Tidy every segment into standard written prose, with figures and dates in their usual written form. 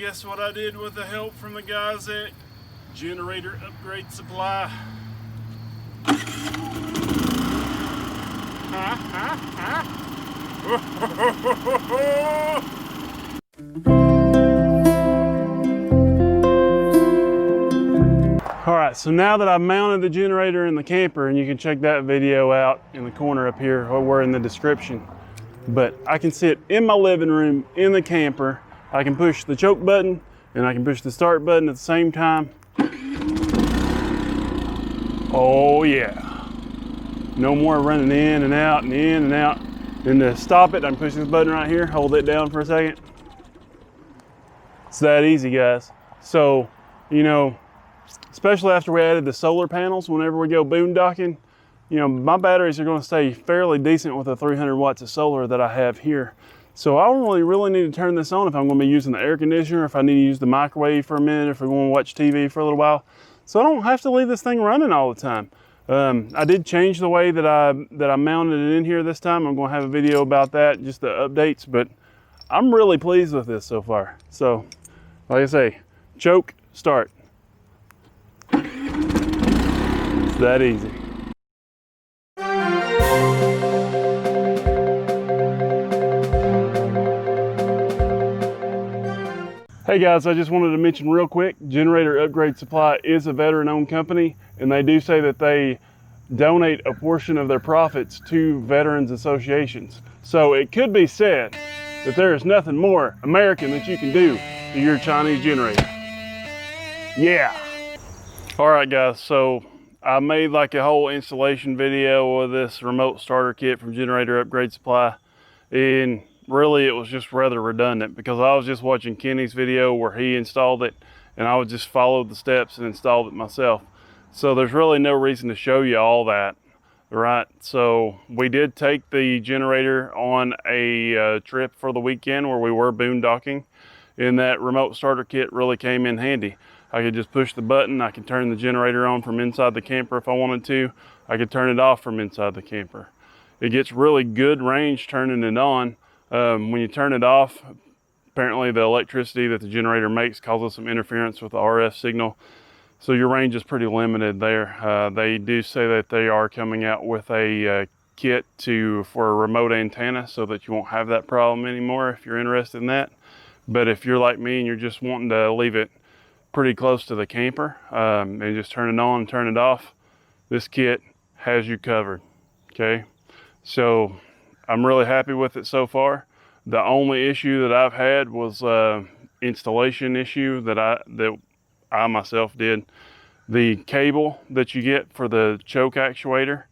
guess what I did with the help from the guys at Generator Upgrade Supply? All right, so now that I've mounted the generator in the camper, and you can check that video out in the corner up here or in the description, but I can sit in my living room in the camper. I can push the choke button and I can push the start button at the same time. Oh yeah. No more running in and out and in and out. And to stop it, I can push this button right here, hold it down for a second. It's that easy, guys. So, you know, especially after we added the solar panels, whenever we go boondocking, you know, my batteries are going to stay fairly decent with the 300 watts of solar that I have here. So I don't really need to turn this on if I'm going to be using the air conditioner, if I need to use the microwave for a minute, if we're going to watch TV for a little while. So I don't have to leave this thing running all the time. I did change the way that I mounted it in here this time. I'm going to have a video about that, just the updates, but I'm really pleased with this so far. So, like I say, choke, start. It's that easy. Hey guys, I just wanted to mention real quick, Generator Upgrade Supply is a veteran-owned company, and they do say that they donate a portion of their profits to veterans associations. So it could be said that there is nothing more American that you can do to your Chinese generator. Yeah. All right guys, so I made like a whole installation video of this remote starter kit from Generator Upgrade Supply, and really it was just rather redundant because I was just watching Kenny's video where he installed it, and I would just follow the steps and installed it myself. So there's really no reason to show you all that, right? So we did take the generator on a trip for the weekend where we were boondocking, and that remote starter kit really came in handy. I could just push the button, I could turn the generator on from inside the camper if I wanted to. I could turn it off from inside the camper. It gets really good range turning it on. When you turn it off, apparently the electricity that the generator makes causes some interference with the RF signal. So your range is pretty limited there. They do say that they are coming out with a kit for a remote antenna so that you won't have that problem anymore if you're interested in that. But if you're like me and you're just wanting to leave it pretty close to the camper and just turn it on and turn it off, this kit has you covered, okay? So I'm really happy with it so far. The only issue that I've had was installation issue that I myself did. The cable that you get for the choke actuator,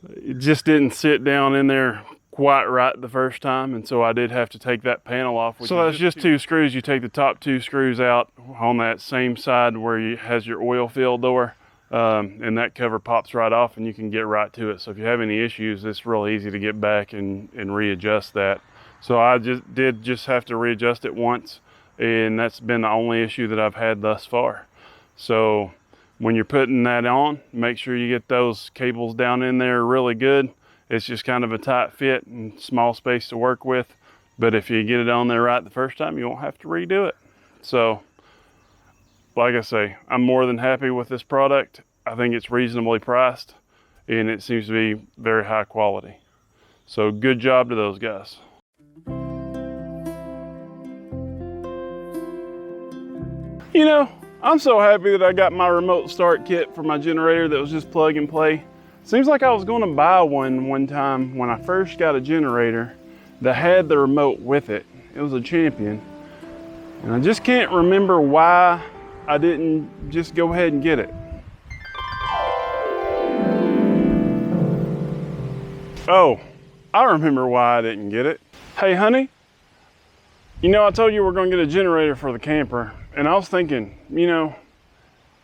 it just didn't sit down in there quite right the first time, and so I did have to take that panel off. So that's just two screws. You take the top two screws out on that same side where it has your oil fill door, and that cover pops right off and you can get right to it. So if you have any issues, it's real easy to get back and readjust that. So I just have to readjust it once, and that's been the only issue that I've had thus far. So when you're putting that on, make sure you get those cables down in there really good. It's just kind of a tight fit and small space to work with. But if you get it on there right the first time, you won't have to redo it. So like I say, I'm more than happy with this product. I think it's reasonably priced and it seems to be very high quality. So good job to those guys. You know, I'm so happy that I got my remote start kit for my generator that was just plug and play. Seems like I was going to buy one time when I first got a generator that had the remote with it. It was a Champion. And I just can't remember why I didn't just go ahead and get it. Oh, I remember why I didn't get it. Hey honey, you know I told you we're going to get a generator for the camper, and I was thinking, you know,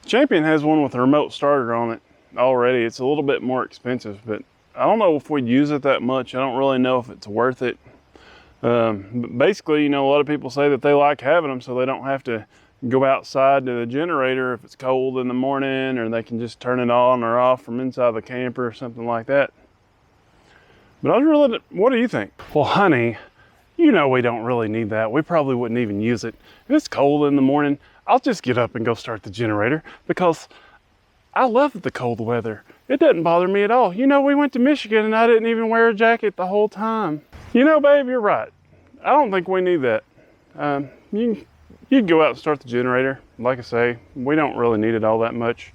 Champion has one with a remote starter on it already. It's a little bit more expensive, but I don't know if we'd use it that much. I don't really know if it's worth it. But basically, you know, a lot of people say that they like having them so they don't have to go outside to the generator if it's cold in the morning, or they can just turn it on or off from inside the camper or something like that. But I was really, what do you think? Well, honey, You know we don't really need that. We probably wouldn't even use it. If it's cold in the morning, I'll just get up and go start the generator because I love the cold weather. It doesn't bother me at all. You know, we went to Michigan and I didn't even wear a jacket the whole time. You know, babe, you're right. I don't think we need that. You can go out and start the generator. Like I say, we don't really need it all that much.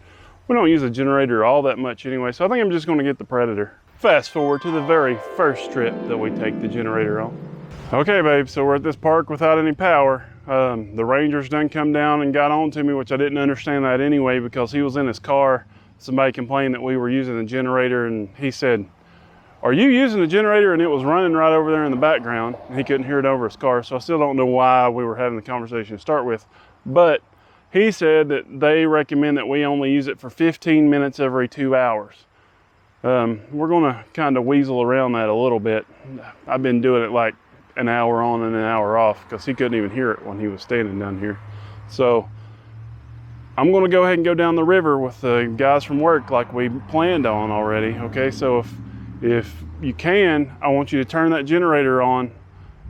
We don't use the generator all that much anyway, so I think I'm just gonna get the Predator. Fast forward to the very first trip that we take the generator on. Okay, babe, so we're at this park without any power. The Rangers done come down and got on to me, which I didn't understand that anyway because he was in his car. Somebody complained that we were using the generator and he said, "Are you using the generator?" And it was running right over there in the background. And he couldn't hear it over his car, so I still don't know why we were having the conversation to start with. But he said that they recommend that we only use it for 15 minutes every 2 hours. We're gonna kind of weasel around that a little bit. I've been doing it like an hour on and an hour off because he couldn't even hear it when he was standing down here. So I'm gonna go ahead and go down the river with the guys from work like we planned on already. Okay, so if you can, I want you to turn that generator on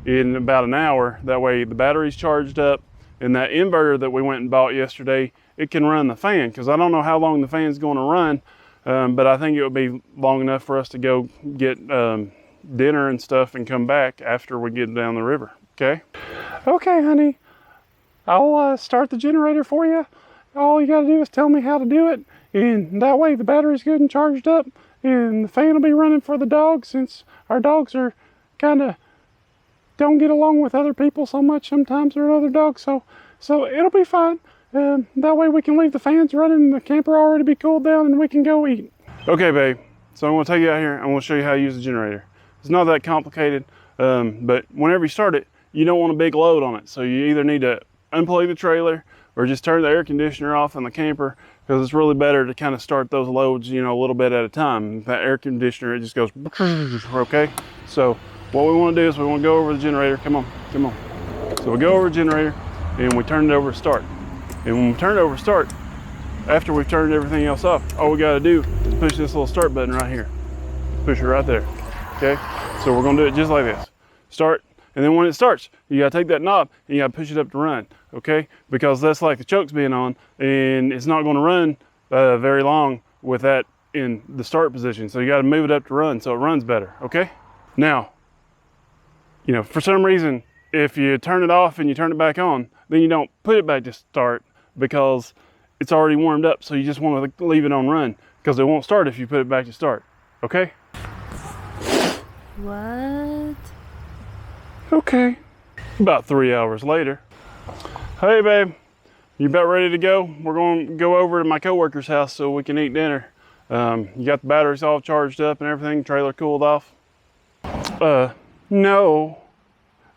in about an hour. That way the battery's charged up and that inverter that we went and bought yesterday, it can run the fan because I don't know how long the fan's going to run, but I think it would be long enough for us to go get dinner and stuff and come back after we get down the river. Okay? Okay, honey. I'll start the generator for you. All you gotta do is tell me how to do it, and that way the battery's good and charged up, and the fan will be running for the dogs since our dogs are kind of don't get along with other people so much sometimes or other dogs, so it'll be fine. That way we can leave the fans running and the camper already be cooled down and we can go eat. Okay, babe, so I'm gonna take you out here. I'm gonna show you how to use the generator. It's not that complicated, but whenever you start it, you don't want a big load on it. So you either need to unplug the trailer or just turn the air conditioner off in the camper because it's really better to kind of start those loads, you know, a little bit at a time. That air conditioner, it just goes, okay? So what we want to do is we want to go over the generator. Come on, come on. So we go over the generator and we turn it over to start. And when we turn it over to start, after we've turned everything else off, all we got to do is push this little start button right here. Push it right there, okay? So we're going to do it just like this. Start, and then when it starts, you got to take that knob and you got to push it up to run, okay? Because that's like the choke's being on, and it's not going to run very long with that in the start position. So you got to move it up to run so it runs better, okay? Now, you know, for some reason, if you turn it off and you turn it back on, then you don't put it back to start because it's already warmed up. So you just want to leave it on run because it won't start if you put it back to start, okay? What? Okay. About 3 hours later. Hey, babe, you about ready to go? We're going to go over to my coworker's house so we can eat dinner. You got the batteries all charged up and everything, trailer cooled off? No,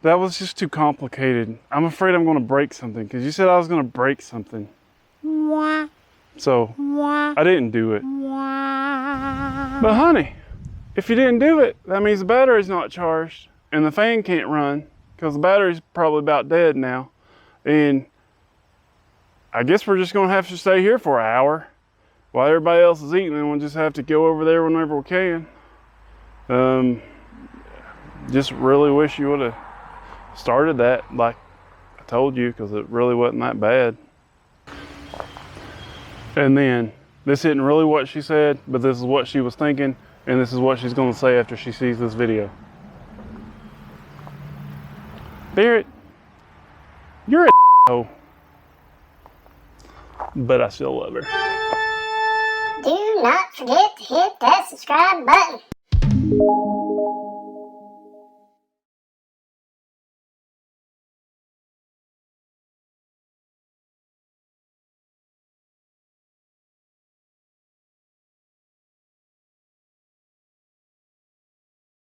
that was just too complicated. I'm afraid I'm going to break something because you said I was going to break something. So I didn't do it. But honey, if you didn't do it, that means the battery's not charged and the fan can't run because the battery's probably about dead now. And I guess we're just going to have to stay here for an hour while everybody else is eating, and we'll just have to go over there whenever we can. Just really wish you would have started that like I told you because it really wasn't that bad. And then this isn't really what she said, but this is what she was thinking, and this is what she's going to say after she sees this video. Barrett, you're a hoe, but I still love her. Do not forget to hit that subscribe button.